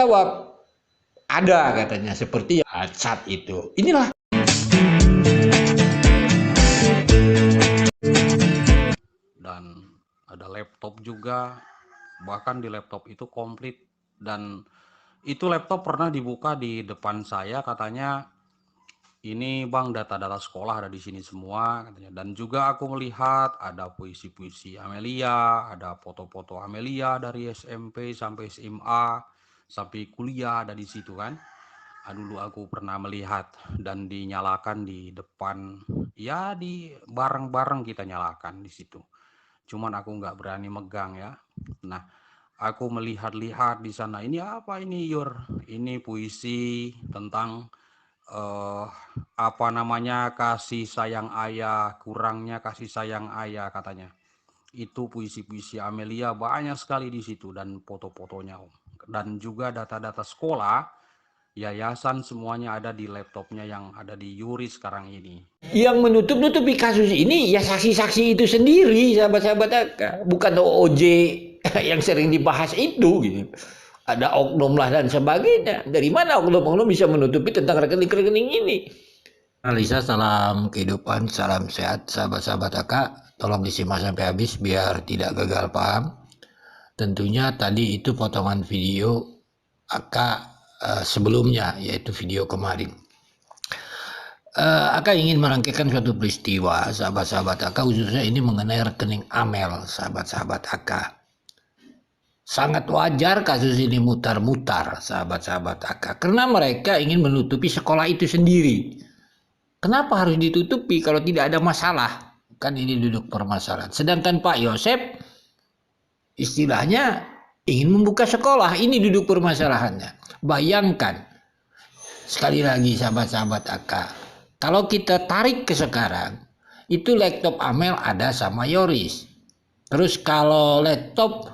jawab, ada katanya seperti saat itu. Inilah. Dan ada laptop juga, bahkan di laptop itu komplit. Dan itu laptop pernah dibuka di depan saya, katanya ini bang data-data sekolah ada di sini semua katanya. Dan juga aku melihat ada puisi-puisi Amelia, ada foto-foto Amelia dari SMP sampai SMA sampai kuliah ada di situ kan. Dulu aku pernah melihat dan dinyalakan di depan, ya di bareng-bareng kita nyalakan di situ. Cuman aku nggak berani megang ya. Nah, aku melihat-lihat di sana, ini apa ini Yur? Ini puisi tentang apa namanya, kasih sayang ayah, kurangnya kasih sayang ayah katanya. Itu puisi-puisi Amelia banyak sekali di situ dan foto-fotonya dan juga data-data sekolah yayasan semuanya ada di laptopnya yang ada di Yuri sekarang ini. Yang menutup-nutupi kasus ini ya saksi-saksi itu sendiri, sahabat-sahabat Aka. Bukan OOJ yang sering dibahas itu gitu. Ada oknum lah dan sebagainya. Dari mana oknum-oknum bisa menutupi tentang rekening-rekening ini? Analisa, salam kehidupan, salam sehat sahabat-sahabat Aka. Tolong disimak sampai habis biar tidak gagal paham. Tentunya tadi itu potongan video Aka sebelumnya, yaitu video kemarin. Aka ingin merangkaikan suatu peristiwa sahabat-sahabat Aka, khususnya ini mengenai rekening Amel sahabat-sahabat Aka. Sangat wajar kasus ini mutar-mutar sahabat-sahabat Aka, karena mereka ingin menutupi sekolah itu sendiri. Kenapa harus ditutupi kalau tidak ada masalah? Kan ini duduk permasalahan. Sedangkan Pak Yosep istilahnya ingin membuka sekolah, ini duduk permasalahannya. Bayangkan, sekali lagi sahabat-sahabat Aka, kalau kita tarik ke sekarang, itu laptop Amel ada sama Yoris. Terus kalau laptop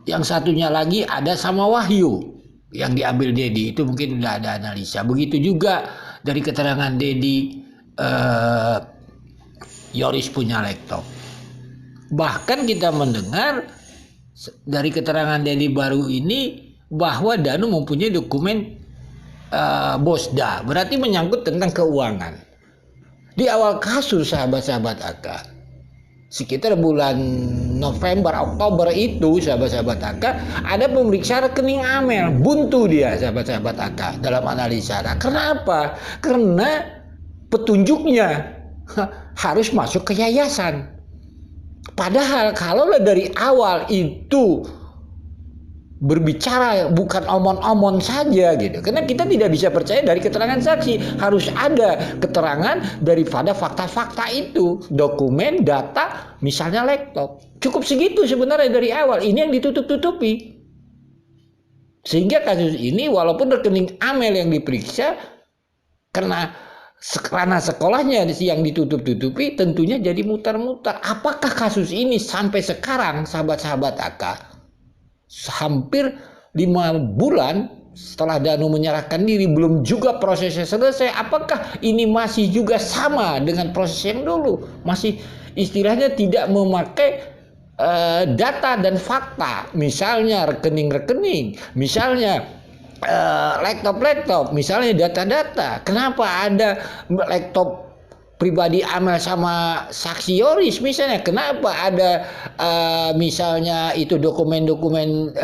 yang satunya lagi ada sama Wahyu yang diambil Dedi, itu mungkin udah ada analisa. Begitu juga dari keterangan Dedi, Yoris punya laptop. Bahkan kita mendengar dari keterangan Dedi baru ini bahwa Danu mempunyai dokumen Bosda, berarti menyangkut tentang keuangan. Di awal kasus sahabat-sahabat Aka, sekitar bulan November, Oktober itu sahabat-sahabat Aka, ada pemeriksaan rekening Amel, buntu dia sahabat-sahabat Aka dalam analisa. Kenapa? Karena petunjuknya harus masuk ke yayasan. Padahal kalau dari awal itu berbicara bukan omon-omon saja gitu, karena kita tidak bisa percaya dari keterangan saksi, harus ada keterangan daripada fakta-fakta itu, dokumen, data, misalnya laptop. Cukup segitu sebenarnya dari awal, ini yang ditutup-tutupi. Sehingga kasus ini walaupun rekening Amel yang diperiksa, karena sekolahnya yang ditutup-tutupi, tentunya jadi mutar-mutar. Apakah kasus ini sampai sekarang sahabat-sahabat Aka, hampir 5 bulan setelah Danu menyerahkan diri, belum juga prosesnya selesai, apakah ini masih juga sama dengan proses yang dulu? Masih istilahnya tidak memakai data dan fakta, misalnya rekening-rekening, misalnya laptop-laptop, misalnya data-data. Kenapa ada laptop pribadi Amel sama saksi Yoris misalnya? Kenapa ada misalnya itu dokumen-dokumen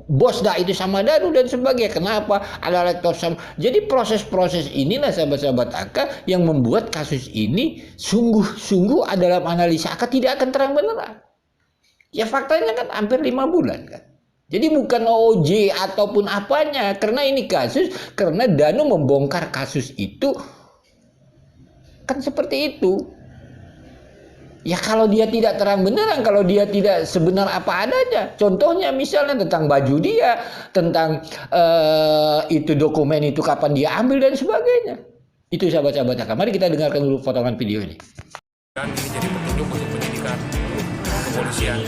Bosda itu sama Danu dan sebagainya? Kenapa ada laptop sama? Jadi proses-proses inilah sahabat-sahabat Aka yang membuat kasus ini sungguh-sungguh dalam analisa Aka tidak akan terang benerang. Ya faktanya kan hampir 5 bulan kan. Jadi bukan OJ ataupun apanya, karena ini kasus, karena Danu membongkar kasus itu kan seperti itu. Ya kalau dia tidak terang benerang, kalau dia tidak sebenar apa adanya, contohnya misalnya tentang baju dia, tentang itu dokumen itu kapan dia ambil dan sebagainya. Itu sahabat-sahabat Aka. Mari kita dengarkan dulu potongan video ini. Dan ini jadi petunjuk untuk penyidikan kepolisian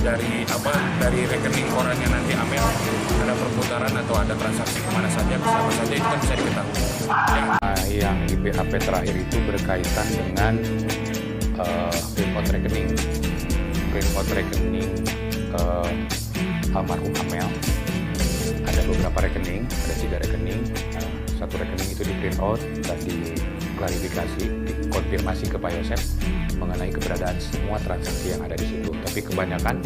dari rekening orang yang nanti Amel ada perputaran atau ada transaksi kemana saja, siapa saja, itu kan bisa diketahui. Yang di BAP terakhir itu berkaitan dengan print out rekening almarhum Amel beberapa rekening, ada 3 rekening. Satu rekening itu di print out dan diklarifikasi, dikonfirmasi ke Pak Yosep mengenai keberadaan semua transaksi yang ada di situ. Tapi kebanyakan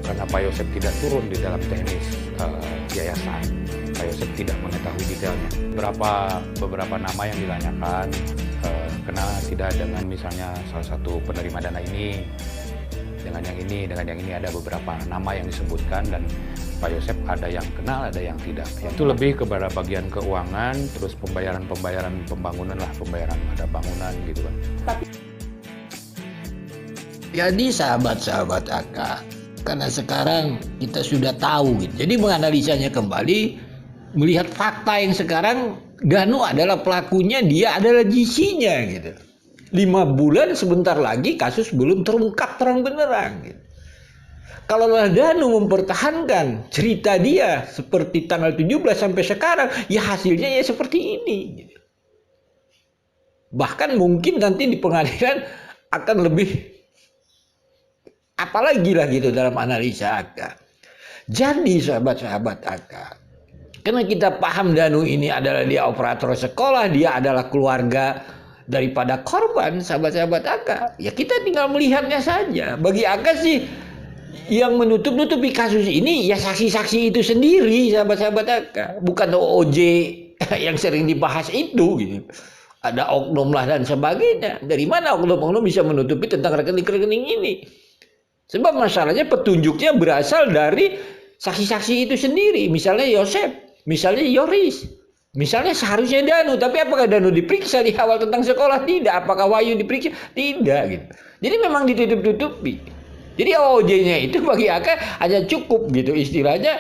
karena Pak Yosep tidak turun di dalam teknis yayasan, Pak Yosep tidak mengetahui detailnya. Beberapa nama yang ditanyakan kenal tidak dengan misalnya salah satu penerima dana ini, dengan yang ini ada beberapa nama yang disebutkan dan Pak Yosep ada yang kenal, ada yang tidak. Itu lebih kepada bagian keuangan, terus pembayaran pembangunan lah, pembayaran ada bangunan gitu kan. Jadi sahabat-sahabat AK, karena sekarang kita sudah tahu gitu. Jadi menganalisanya kembali, melihat fakta yang sekarang Danu adalah pelakunya, dia adalah GC-nya gitu. 5 bulan sebentar lagi kasus belum terungkap terang benerang gitu. Kalau Danu mempertahankan cerita dia seperti tanggal 17 sampai sekarang, ya hasilnya ya seperti ini gitu. Bahkan mungkin nanti di pengadilan akan lebih apalagi lah gitu dalam analisa AK. Jadi sahabat-sahabat AK, karena kita paham Danu ini adalah dia operator sekolah, dia adalah keluarga daripada korban, sahabat-sahabat AK, ya kita tinggal melihatnya saja. Bagi AK sih yang menutup-nutupi kasus ini ya saksi-saksi itu sendiri, sahabat-sahabat AK, bukan OOJ yang sering dibahas itu gitu. Ada oknum lah dan sebagainya. Dari mana oknum-oknum bisa menutupi tentang rekening-rekening ini? Sebab masalahnya petunjuknya berasal dari saksi-saksi itu sendiri. Misalnya Yosep, misalnya Yoris, misalnya seharusnya Danu. Tapi apakah Danu diperiksa di awal tentang sekolah? Tidak. Apakah Wahyu diperiksa? Tidak gitu. Jadi memang ditutup-tutupi. Jadi OOJ-nya itu bagi AK hanya cukup gitu istilahnya.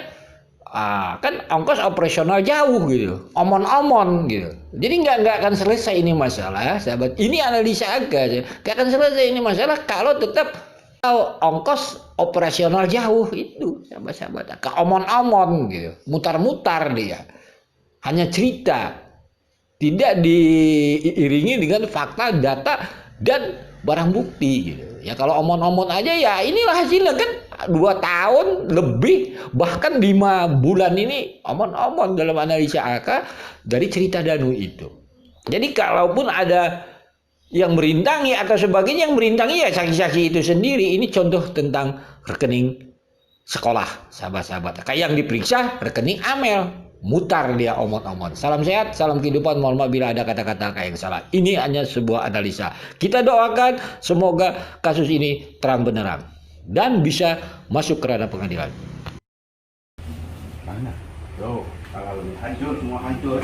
Kan ongkos operasional jauh gitu, omon-omon gitu. Jadi nggak akan selesai ini masalah, sahabat. Ini analisa AK, nggak akan selesai ini masalah kalau tetap ongkos operasional jauh itu, sahabat-sahabat. AK omon-omon gitu, mutar-mutar dia, hanya cerita, tidak diiringi dengan fakta, data dan barang bukti gitu. Ya kalau omon-omon aja ya inilah hasilnya kan 2 tahun lebih bahkan 5 bulan ini omon-omon dalam analisa AK dari cerita Danu itu. Jadi kalaupun ada yang merintangi atau sebagainya, yang merintangi ya saksi-saksi itu sendiri. Ini contoh tentang rekening sekolah, sahabat-sahabat. Kayak yang diperiksa rekening Amel, mutar dia omon-omon. Salam sehat, salam kehidupan. Mohon maaf bila ada kata-kata yang salah. Ini hanya sebuah analisa. Kita doakan semoga kasus ini terang benderang dan bisa masuk ke ranah pengadilan. Mana? Yo, kalau lebih hancur, semua hancur.